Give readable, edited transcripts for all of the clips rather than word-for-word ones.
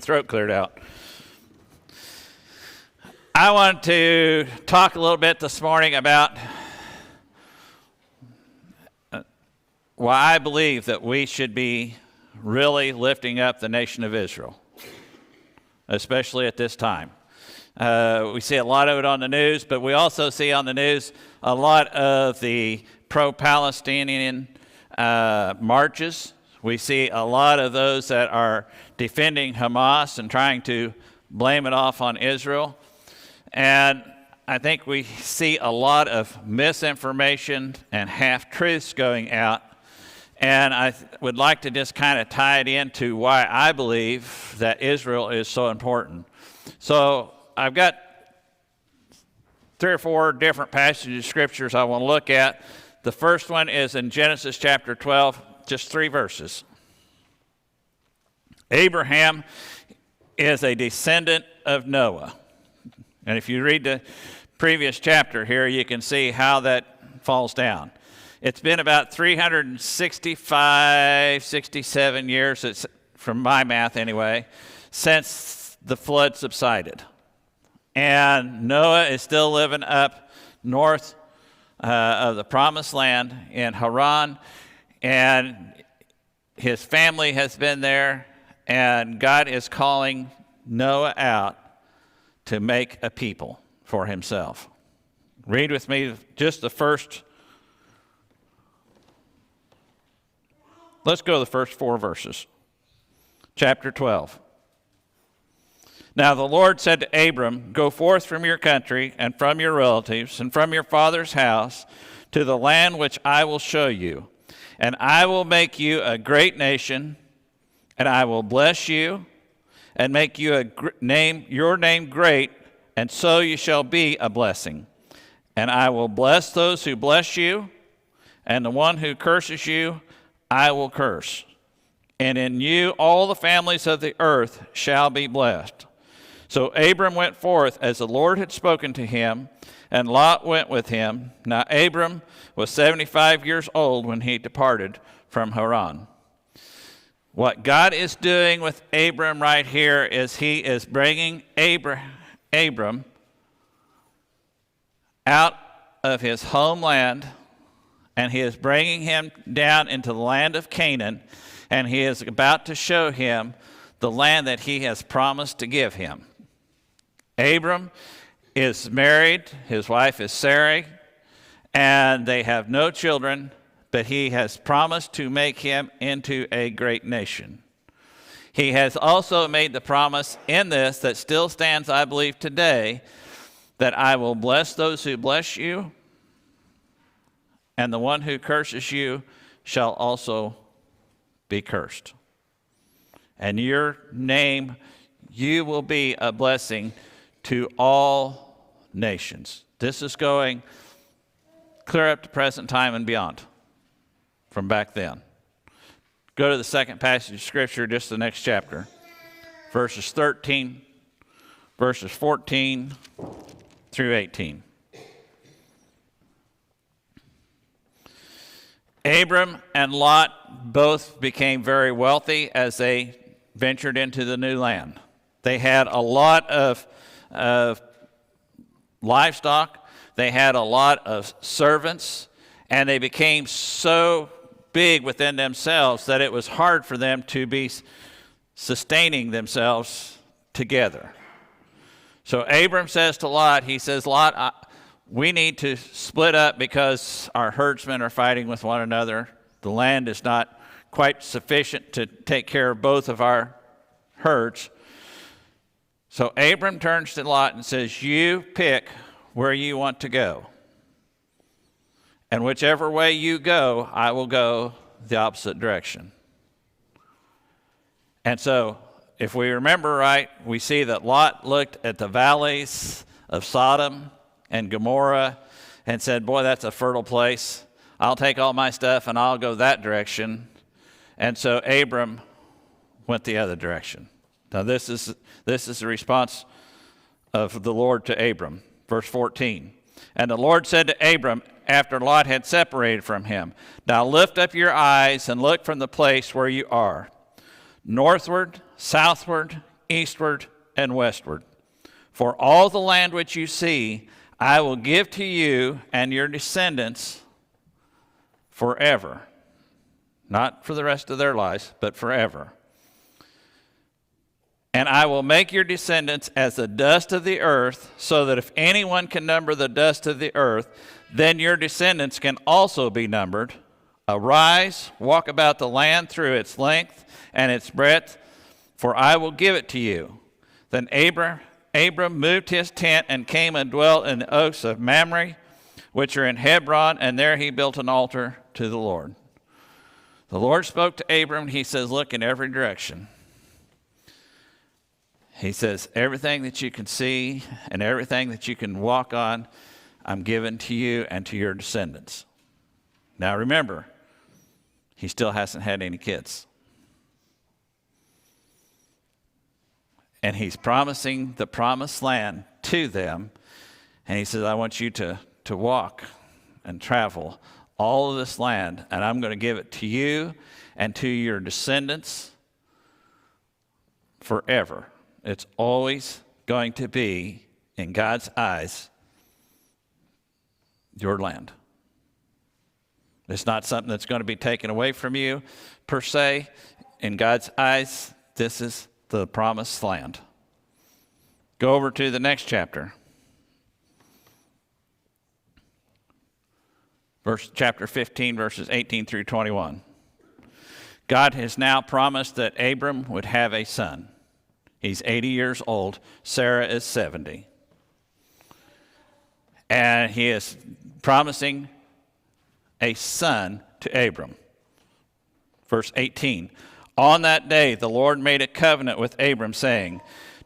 Throat cleared out. I want to talk a little bit this morning about why I believe that we should be really lifting up the nation of Israel, especially at this time. We see a lot of it on the news, but we also see on the news a lot of the pro-Palestinian marches. We see a lot of those that are defending Hamas and trying to blame it off on Israel. And I think we see a lot of misinformation and half-truths going out. And I would like to just kind of tie it into why I believe that Israel is so important. So I've got 3 or 4 different passages of scriptures I want to look at. The first one is in Genesis chapter 12, just 3 verses. Abraham is a descendant of Noah. And if you read the previous chapter here, you can see how that falls down. It's been about 365, 67 years, it's, from my math anyway, since the flood subsided. And Noah is still living up north of the Promised Land in Haran, and his family has been there, and God is calling Noah out to make a people for himself. Read with me just the first. Let's go to the first 4 verses. Chapter 12. Now the Lord said to Abram, "Go forth from your country and from your relatives and from your father's house to the land which I will show you. And I will make you a great nation, and I will bless you and make you your name great, and so you shall be a blessing. And I will bless those who bless you, and the one who curses you I will curse. And in you all the families of the earth shall be blessed." So Abram went forth as the Lord had spoken to him, and Lot went with him. Now Abram was 75 years old when he departed from Haran. What God is doing with Abram right here is he is bringing Abram out of his homeland, and he is bringing him down into the land of Canaan, and he is about to show him the land that he has promised to give him. Abram is married, his wife is Sarai, and they have no children, but he has promised to make him into a great nation. He has also made the promise in this that still stands, I believe, today, that I will bless those who bless you, and the one who curses you shall also be cursed. And your name, you will be a blessing to all nations. This is going clear up to present time and beyond from back then. Go to the second passage of Scripture, just the next chapter, verses 13, verses 14 through 18. Abram and Lot both became very wealthy as they ventured into the new land. They had a lot of livestock, they had a lot of servants, and they became so big within themselves that it was hard for them to be sustaining themselves together. So Abram says to Lot, he says, "Lot, we need to split up because our herdsmen are fighting with one another. The land is not quite sufficient to take care of both of our herds." So Abram turns to Lot and says, "You pick where you want to go. And whichever way you go, I will go the opposite direction." And so, if we remember right, we see that Lot looked at the valleys of Sodom and Gomorrah and said, "Boy, that's a fertile place. I'll take all my stuff and I'll go that direction." And so Abram went the other direction. Now this is the response of the Lord to Abram. Verse 14. "And the Lord said to Abram, after Lot had separated from him, now lift up your eyes and look from the place where you are, northward, southward, eastward, and westward. For all the land which you see, I will give to you and your descendants forever. Not for the rest of their lives, but forever. And I will make your descendants as the dust of the earth, so that if anyone can number the dust of the earth, then your descendants can also be numbered. Arise, walk about the land through its length and its breadth, for I will give it to you. Then Abram moved his tent and came and dwelt in the oaks of Mamre, which are in Hebron, and there he built an altar to the Lord. The Lord spoke to Abram. He says, look in every direction. He says, everything that you can see and everything that you can walk on, I'm giving to you and to your descendants. Now remember, he still hasn't had any kids. And he's promising the promised land to them. And he says, I want you to walk and travel all of this land, and I'm going to give it to you and to your descendants forever. It's always going to be, in God's eyes, your land. It's not something that's going to be taken away from you, per se. In God's eyes, this is the promised land. Go over to the next chapter. Chapter 15, verses 18 through 21. God has now promised that Abram would have a son. He's 80 years old. Sarah is 70. And he is promising a son to Abram. Verse 18. On that day, the Lord made a covenant with Abram, saying,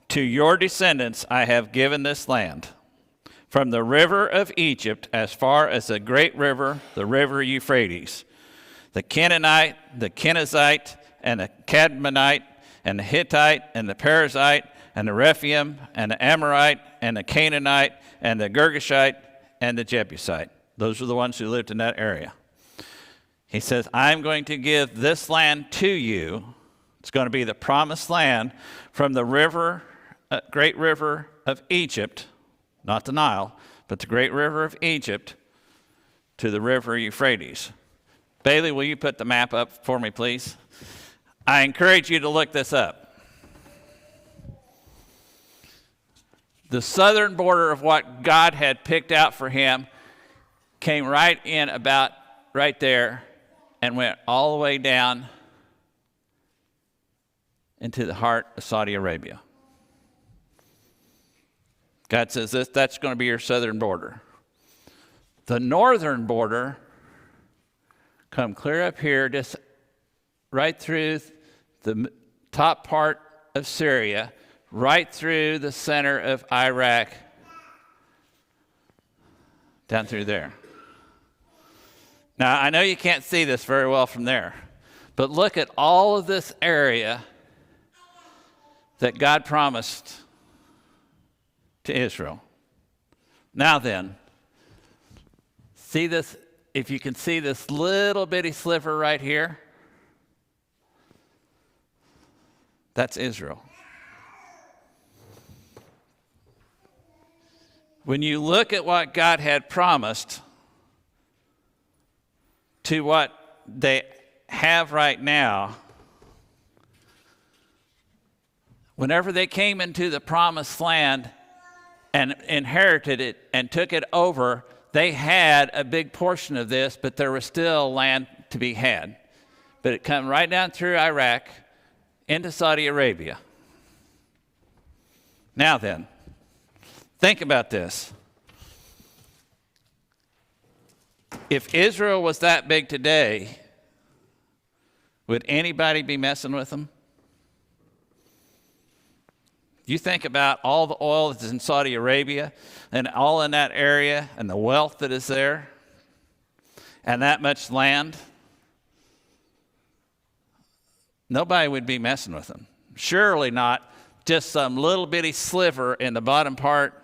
to your descendants I have given this land, from the river of Egypt as far as the great river, the river Euphrates, the Canaanite, the Kenizzite, and the Cadmonite, and the Hittite, and the Perizzite, and the Rephaim, and the Amorite, and the Canaanite, and the Girgashite, and the Jebusite. Those are the ones who lived in that area. He says, I'm going to give this land to you. It's going to be the promised land from the river, great river of Egypt, not the Nile, but the great river of Egypt, to the river Euphrates. Bailey, will you put the map up for me, please? I encourage you to look this up. The southern border of what God had picked out for him came right in about right there and went all the way down into the heart of Saudi Arabia. God says that's going to be your southern border. The northern border come clear up here, just right through the top part of Syria, right through the center of Iraq, down through there. Now, I know you can't see this very well from there, but look at all of this area that God promised to Israel. Now then, see this, if you can see this little bitty sliver right here, that's Israel. When you look at what God had promised to what they have right now, whenever they came into the promised land and inherited it and took it over, they had a big portion of this, but there was still land to be had. But it come right down through Iraq into Saudi Arabia. Now then, think about this. If Israel was that big today, would anybody be messing with them? You think about all the oil that's in Saudi Arabia and all in that area and the wealth that is there and that much land. Nobody would be messing with them. Surely not just some little bitty sliver in the bottom part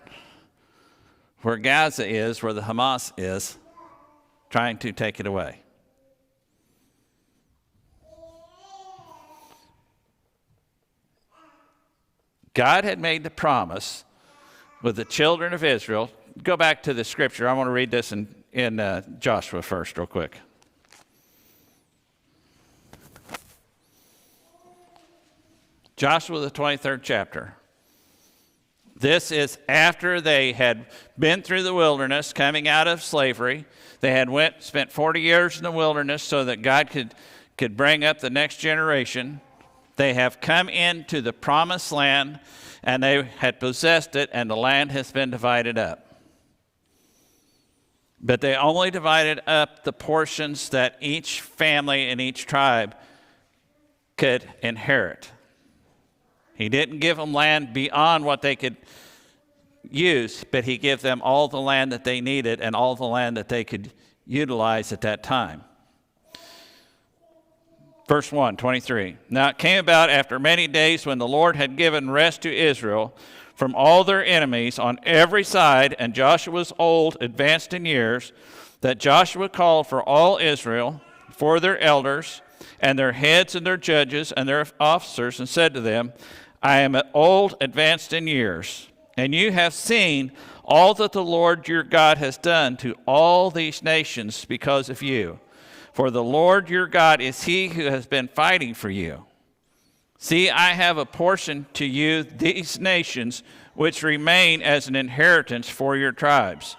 where Gaza is, where the Hamas is, trying to take it away. God had made the promise with the children of Israel. Go back to the scripture. I want to read this in Joshua first real quick. Joshua, the 23rd chapter. This is after they had been through the wilderness, coming out of slavery. They had spent 40 years in the wilderness so that God could bring up the next generation. They have come into the promised land, and they had possessed it, and the land has been divided up. But they only divided up the portions that each family and each tribe could inherit. He didn't give them land beyond what they could use, but he gave them all the land that they needed and all the land that they could utilize at that time. Verse 1, 23. Now it came about after many days when the Lord had given rest to Israel from all their enemies on every side, and Joshua was old, advanced in years, that Joshua called for all Israel, for their elders, and their heads and their judges and their officers, and said to them, I am old, advanced in years, and you have seen all that the Lord your God has done to all these nations because of you. For the Lord your God is he who has been fighting for you. See, I have apportioned to you these nations which remain as an inheritance for your tribes,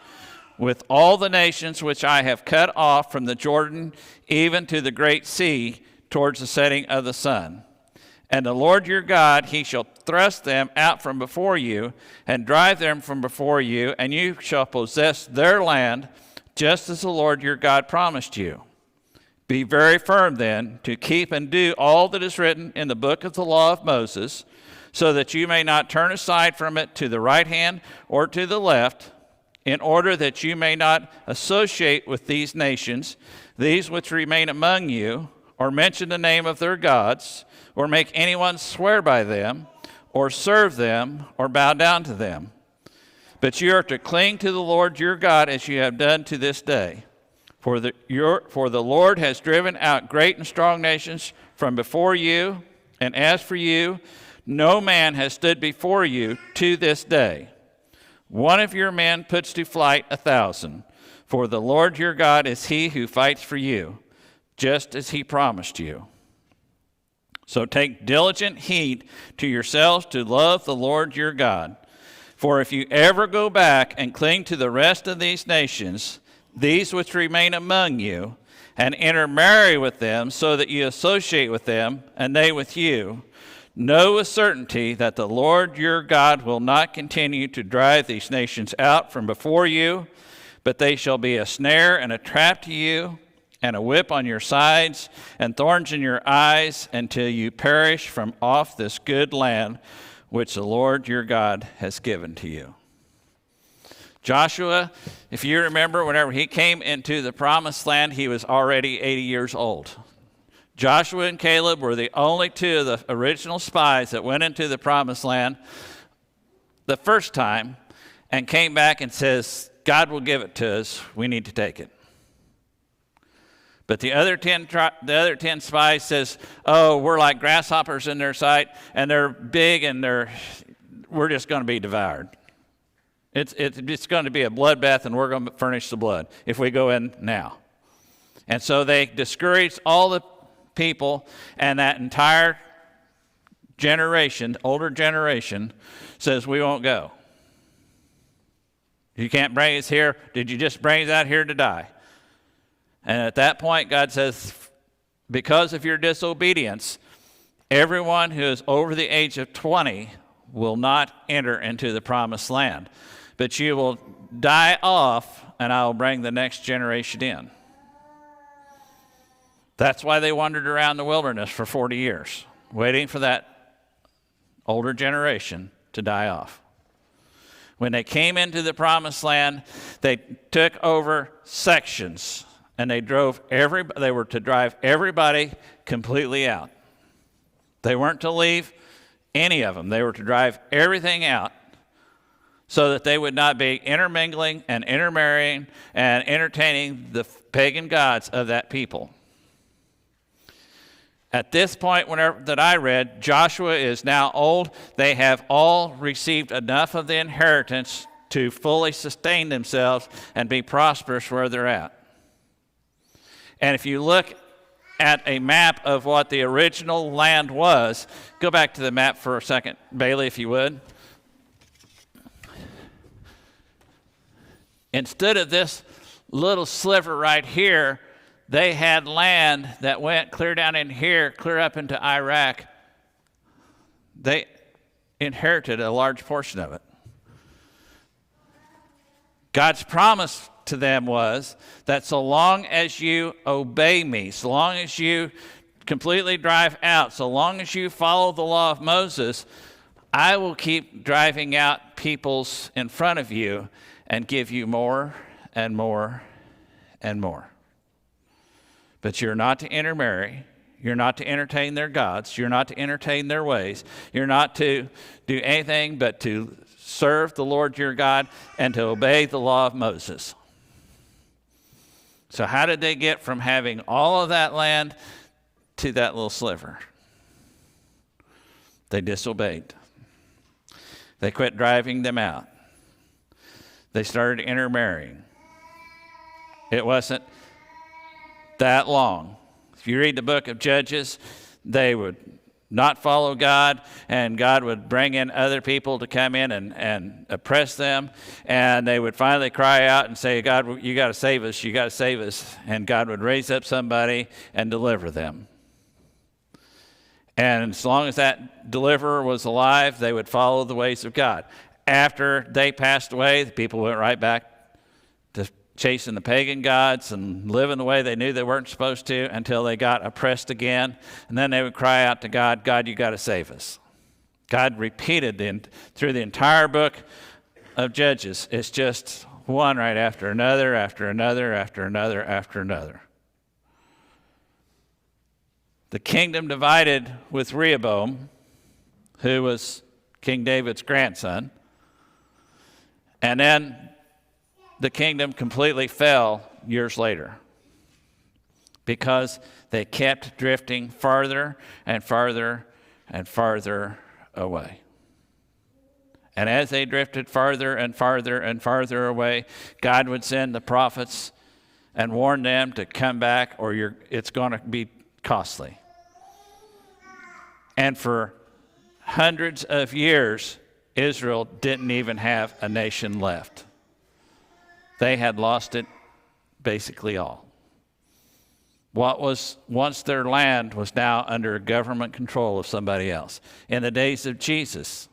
with all the nations which I have cut off from the Jordan even to the great sea towards the setting of the sun. And the Lord your God, he shall thrust them out from before you and drive them from before you, and you shall possess their land, just as the Lord your God promised you. Be very firm then to keep and do all that is written in the book of the law of Moses, so that you may not turn aside from it to the right hand or to the left, in order that you may not associate with these nations, these which remain among you, or mention the name of their gods, or make anyone swear by them, or serve them, or bow down to them. But you are to cling to the Lord your God as you have done to this day. For the Lord has driven out great and strong nations from before you, and as for you, no man has stood before you to this day. One of your men puts to flight 1,000, for the Lord your God is he who fights for you, just as he promised you. So take diligent heed to yourselves to love the Lord your God. For if you ever go back and cling to the rest of these nations, these which remain among you, and intermarry with them so that you associate with them, and they with you, know with certainty that the Lord your God will not continue to drive these nations out from before you, but they shall be a snare and a trap to you, and a whip on your sides, and thorns in your eyes, until you perish from off this good land which the Lord your God has given to you. Joshua, if you remember, whenever he came into the promised land, he was already 80 years old. Joshua and Caleb were the only two of the original spies that went into the promised land the first time and came back and says, God will give it to us, we need to take it. But the other 10 spies says, oh, we're like grasshoppers in their sight, and they're big, and we're just going to be devoured. It's going to be a bloodbath, and we're going to furnish the blood if we go in now. And so they discouraged all the people, and that entire generation, older generation, says, we won't go. You can't bring us here. Did you just bring us out here to die? And at that point, God says, because of your disobedience, everyone who is over the age of 20 will not enter into the promised land. But you will die off, and I will bring the next generation in. That's why they wandered around the wilderness for 40 years, waiting for that older generation to die off. When they came into the promised land, they took over sections, and they were to drive everybody completely out. They weren't to leave any of them. They were to drive everything out so that they would not be intermingling and intermarrying and entertaining the pagan gods of that people. At this point, whenever that I read, Joshua is now old. They have all received enough of the inheritance to fully sustain themselves and be prosperous where they're at. And if you look at a map of what the original land was, go back to the map for a second, Bailey, if you would. Instead of this little sliver right here, they had land that went clear down in here, clear up into Iraq. They inherited a large portion of it. God's promise to them was that so long as you obey me, so long as you completely drive out, so long as you follow the law of Moses, I will keep driving out peoples in front of you and give you more and more and more. But you're not to intermarry. You're not to entertain their gods. You're not to entertain their ways. You're not to do anything but to serve the Lord your God and to obey the law of Moses. So how did they get from having all of that land to that little sliver? They disobeyed. They quit driving them out. They started intermarrying. It wasn't that long. If you read the book of Judges, they would not follow God, and God would bring in other people to come in and oppress them, and they would finally cry out and say, God, you got to save us, you got to save us, and God would raise up somebody and deliver them. And as long as that deliverer was alive, they would follow the ways of God. After they passed away, the people went right back to chasing the pagan gods and living the way they knew they weren't supposed to until they got oppressed again. And then they would cry out to God, God, you got to save us. God repeated through the entire book of Judges. It's just one right after another, after another, after another, after another. The kingdom divided with Rehoboam, who was King David's grandson. And then the kingdom completely fell years later because they kept drifting farther and farther and farther away. And as they drifted farther and farther and farther away, God would send the prophets and warn them to come back or it's going to be costly. And for hundreds of years, Israel didn't even have a nation left. They had lost it basically all. What was once their land was now under government control of somebody else. In the days of Jesus,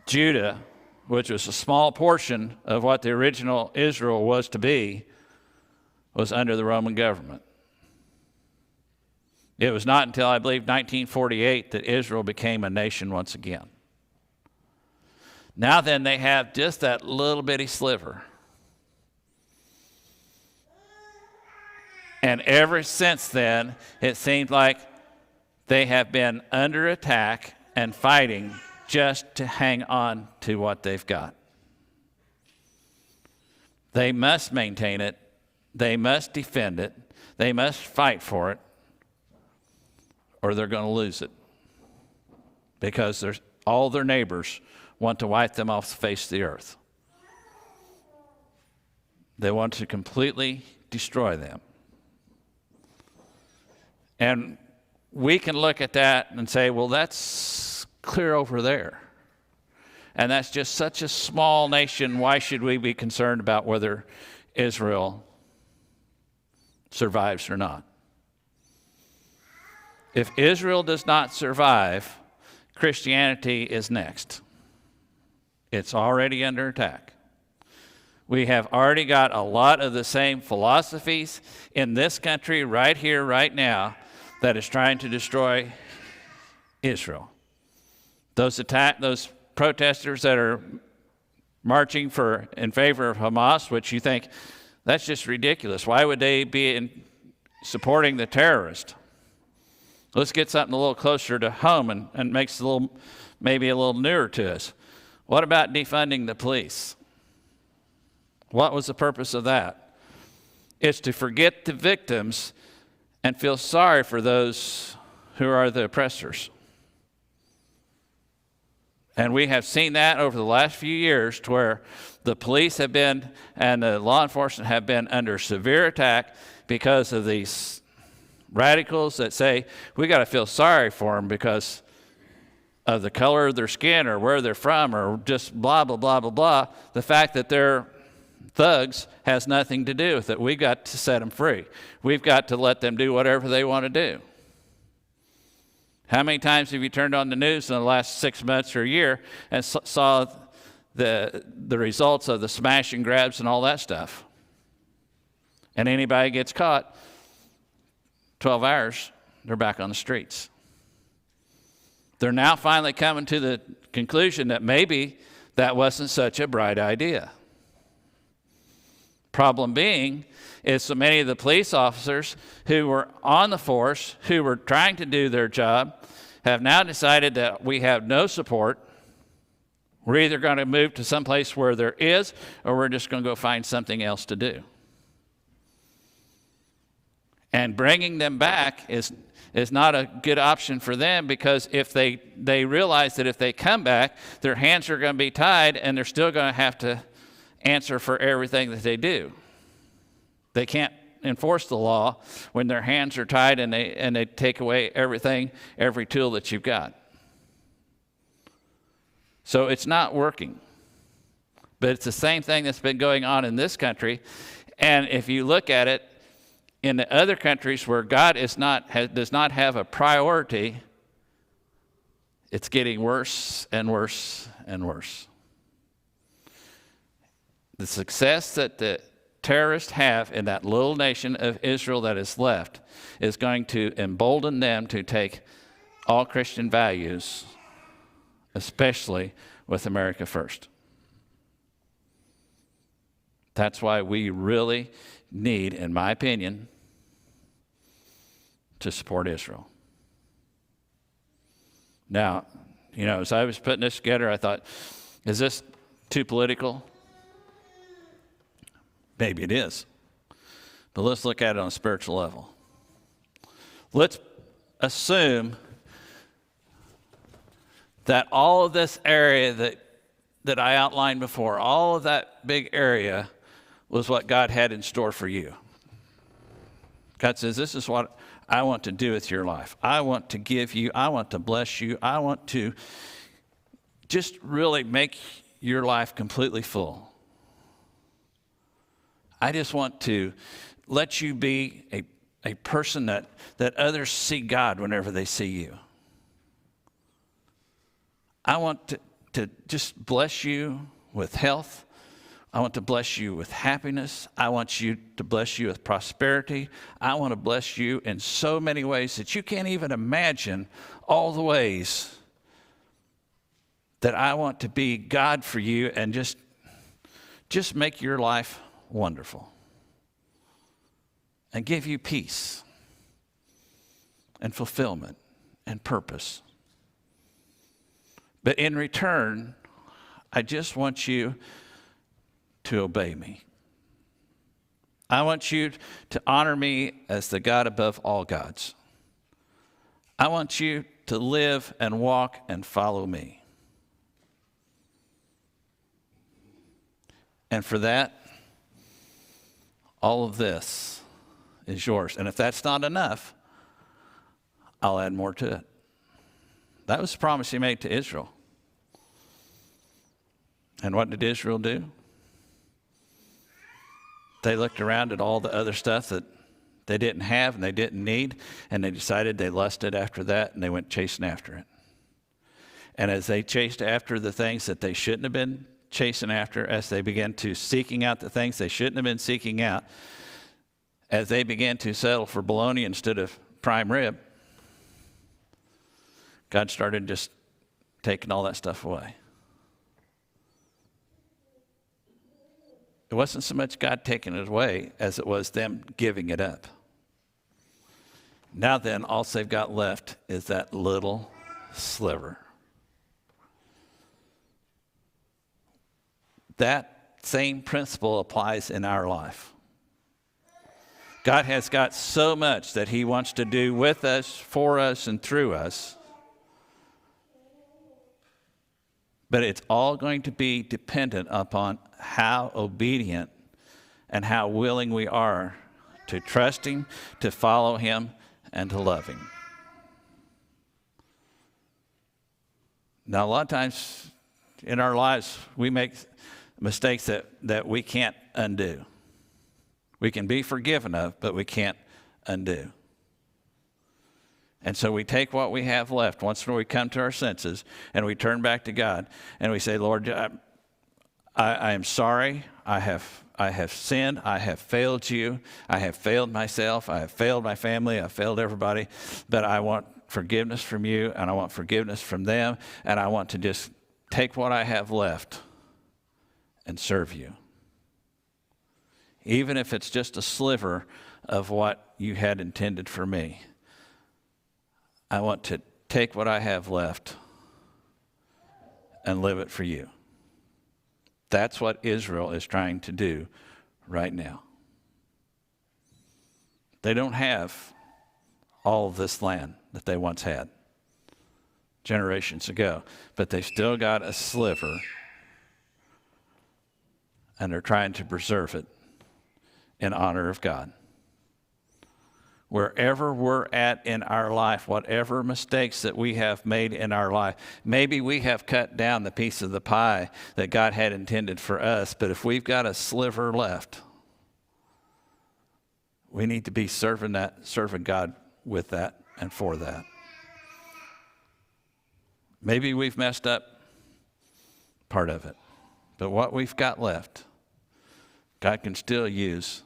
Judah, which was a small portion of what the original Israel was to be, was under the Roman government. It was not until, I believe, 1948 that Israel became a nation once again. Now then, they have just that little bitty sliver. And ever since then, it seems like they have been under attack and fighting just to hang on to what they've got. They must maintain it. They must defend it. They must fight for it, or they're going to lose it. Because all their neighbors want to wipe them off the face of the earth. They want to completely destroy them. And we can look at that and say, well, that's clear over there. And that's just such a small nation. Why should we be concerned about whether Israel survives or not? If Israel does not survive, Christianity is next. It's already under attack. We have already got a lot of the same philosophies in this country right here, right now, that is trying to destroy Israel. Those protesters that are marching in favor of Hamas, which you think, that's just ridiculous. Why would they be supporting the terrorist? Let's get something a little closer to home and makes maybe a little newer to us. What about defunding the police? What was the purpose of that? It's to forget the victims and feel sorry for those who are the oppressors. And we have seen that over the last few years to where the police have been and the law enforcement have been under severe attack because of these radicals that say we got to feel sorry for them because of the color of their skin or where they're from or just blah, blah, blah, blah, blah. The fact that they're thugs has nothing to do with it. We've got to set them free. We've got to let them do whatever they want to do. How many times have you turned on the news in the last 6 months or a year and saw the results of the smash and grabs and all that stuff? And anybody gets caught, 12 hours, they're back on the streets. They're now finally coming to the conclusion that maybe that wasn't such a bright idea. Problem being is so many of the police officers who were on the force, who were trying to do their job, have now decided that we have no support. We're either going to move to some place where there is, or we're just going to go find something else to do. And bringing them back is not a good option for them, because if they realize that if they come back, their hands are going to be tied and they're still going to have to answer for everything that they do. They can't enforce the law when their hands are tied and they take away everything, every tool that you've got. So it's not working. But it's the same thing that's been going on in this country. And if you look at it, in the other countries where God does not have a priority, it's getting worse and worse and worse. The success that the terrorists have in that little nation of Israel that is left is going to embolden them to take all Christian values, especially with America first. That's why we really need, in my opinion, to support Israel. Now, as I was putting this together, I thought, is this too political? Maybe it is. But let's look at it on a spiritual level. Let's assume that all of this area that I outlined before, all of that big area was what God had in store for you. God says, this is what I want to do with your life. I want to give you, I want to bless you. I want to just really make your life completely full. I just want to let you be a person that others see God whenever they see you. I want to just bless you with health. I want to bless you with happiness. I want you to bless you with prosperity. I want to bless you in so many ways that you can't even imagine all the ways that I want to be God for you and just make your life wonderful and give you peace and fulfillment and purpose. But in return, I just want you to obey me. I want you to honor me as the God above all gods. I want you to live and walk and follow me. And for that, all of this is yours. And if that's not enough, I'll add more to it. That was the promise he made to Israel. And what did Israel do? They looked around at all the other stuff that they didn't have and they didn't need, and they decided they lusted after that, and they went chasing after it. And as they chased after the things that they shouldn't have been chasing after, as they began to seeking out the things they shouldn't have been seeking out, as they began to settle for bologna instead of prime rib, God started just taking all that stuff away. It wasn't so much God taking it away as it was them giving it up. Now then, all they've got left is that little sliver. That same principle applies in our life. God has got so much that he wants to do with us, for us, and through us. But it's all going to be dependent upon how obedient and how willing we are to trust him, to follow him, and to love him. Now, a lot of times in our lives, we make mistakes that we can't undo. We can be forgiven of, but we can't undo. And so we take what we have left once we come to our senses and we turn back to God and we say, Lord, I am sorry. I have sinned. I have failed you. I have failed myself. I have failed my family. I've failed everybody. But I want forgiveness from you, and I want forgiveness from them, and I want to just take what I have left and serve you. Even if it's just a sliver of what you had intended for me. I want to take what I have left and live it for you. That's what Israel is trying to do right now. They don't have all of this land that they once had generations ago, but they still got a sliver, and they're trying to preserve it in honor of God. Wherever we're at in our life, whatever mistakes that we have made in our life, maybe we have cut down the piece of the pie that God had intended for us, but if we've got a sliver left, we need to be serving God with that and for that. Maybe we've messed up part of it, but what we've got left, God can still use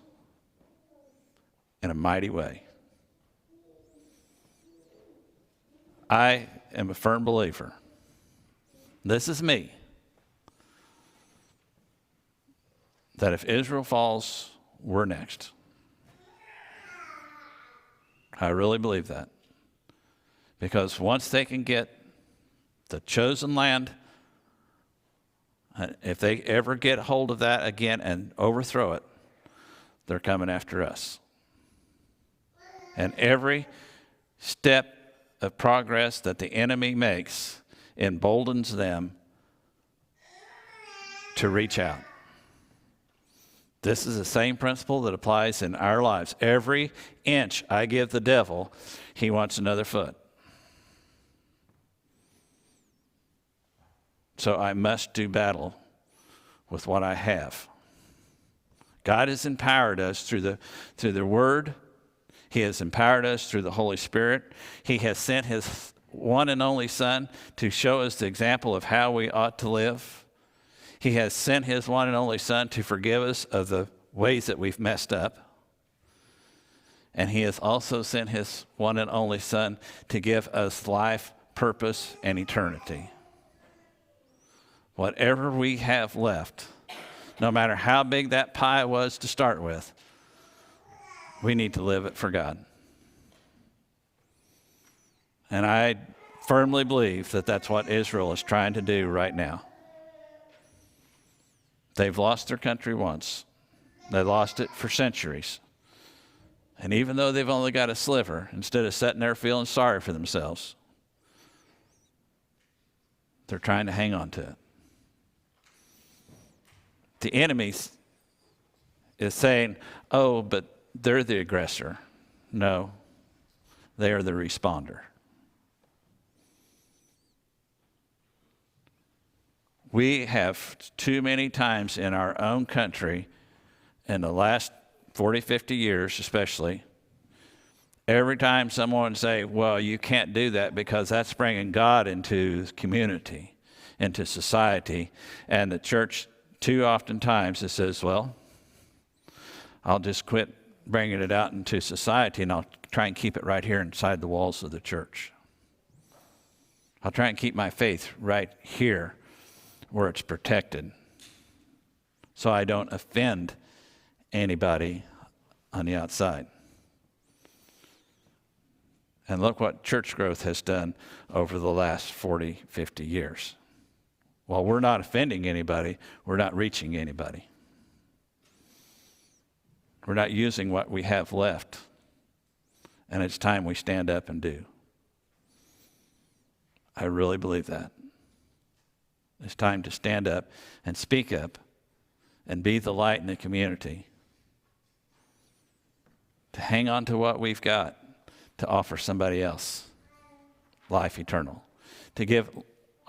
in a mighty way. I am a firm believer. This is me. That if Israel falls, we're next. I really believe that. Because once they can get the chosen land, if they ever get hold of that again and overthrow it, they're coming after us. And every step of progress that the enemy makes emboldens them to reach out. This is the same principle that applies in our lives. Every inch I give the devil, he wants another foot. So I must do battle with what I have. God has empowered us through the Word. He has empowered us through the Holy Spirit. He has sent his one and only Son to show us the example of how we ought to live. He has sent his one and only Son to forgive us of the ways that we've messed up. And he has also sent his one and only Son to give us life, purpose, and eternity. Whatever we have left, no matter how big that pie was to start with, we need to live it for God. And I firmly believe that that's what Israel is trying to do right now. They've lost their country once. They lost it for centuries. And even though they've only got a sliver, instead of sitting there feeling sorry for themselves, they're trying to hang on to it. The enemy is saying, oh, but they're the aggressor. No, they are the responder. We have too many times in our own country, in the last 40, 50 years especially, every time someone say, well, you can't do that because that's bringing God into the community, into society, and the church too often times it says, well, I'll just quit bringing it out into society, and I'll try and keep it right here inside the walls of the church. I'll try and keep my faith right here where it's protected so I don't offend anybody on the outside. And look what church growth has done over the last 40, 50 years. While we're not offending anybody, we're not reaching anybody. We're not using what we have left. And it's time we stand up and do. I really believe that. It's time to stand up and speak up and be the light in the community. To hang on to what we've got to offer somebody else life eternal. To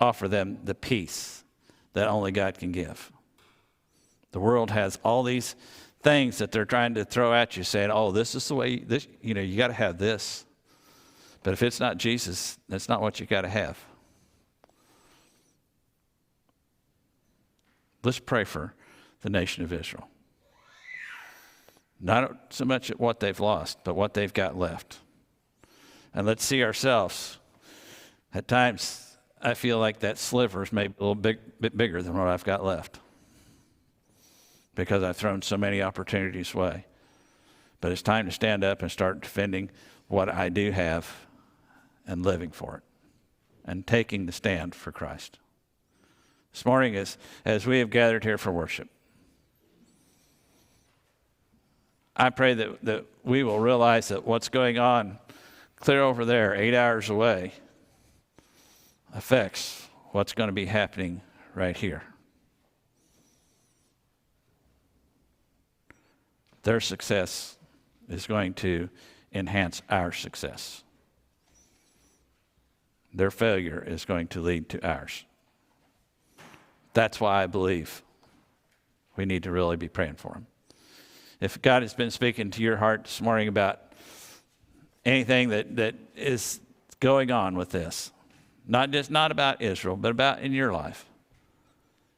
offer them the peace that only God can give. The world has all these things that they're trying to throw at you, saying, oh, this is the way, you got to have this. But if it's not Jesus, that's not what you got to have. Let's pray for the nation of Israel. Not so much at what they've lost, but what they've got left. And let's see ourselves. At times, I feel like that sliver is maybe a little bit bigger than what I've got left, because I've thrown so many opportunities away. But it's time to stand up and start defending what I do have and living for it and taking the stand for Christ. This morning, as we have gathered here for worship, I pray that we will realize that what's going on clear over there, 8 hours away, affects what's going to be happening right here. Their success is going to enhance our success. Their failure is going to lead to ours. That's why I believe we need to really be praying for them. If God has been speaking to your heart this morning about anything that is going on with this, not about Israel, but about in your life.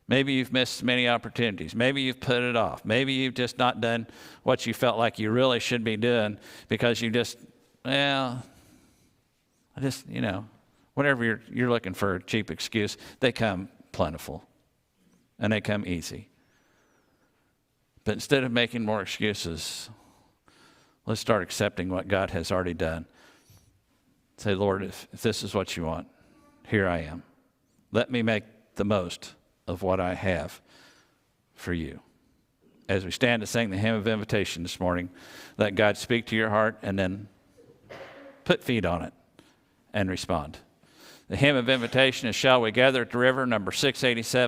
Maybe you've missed many opportunities. Maybe you've put it off. Maybe you've just not done what you felt like you really should be doing because you just, whenever you're looking for a cheap excuse, they come plentiful and they come easy. But instead of making more excuses, let's start accepting what God has already done. Say, Lord, if this is what you want, here I am. Let me make the most of what I have for you. As we stand to sing the hymn of invitation this morning, let God speak to your heart and then put feet on it and respond. The hymn of invitation is Shall We Gather at the River, number 687.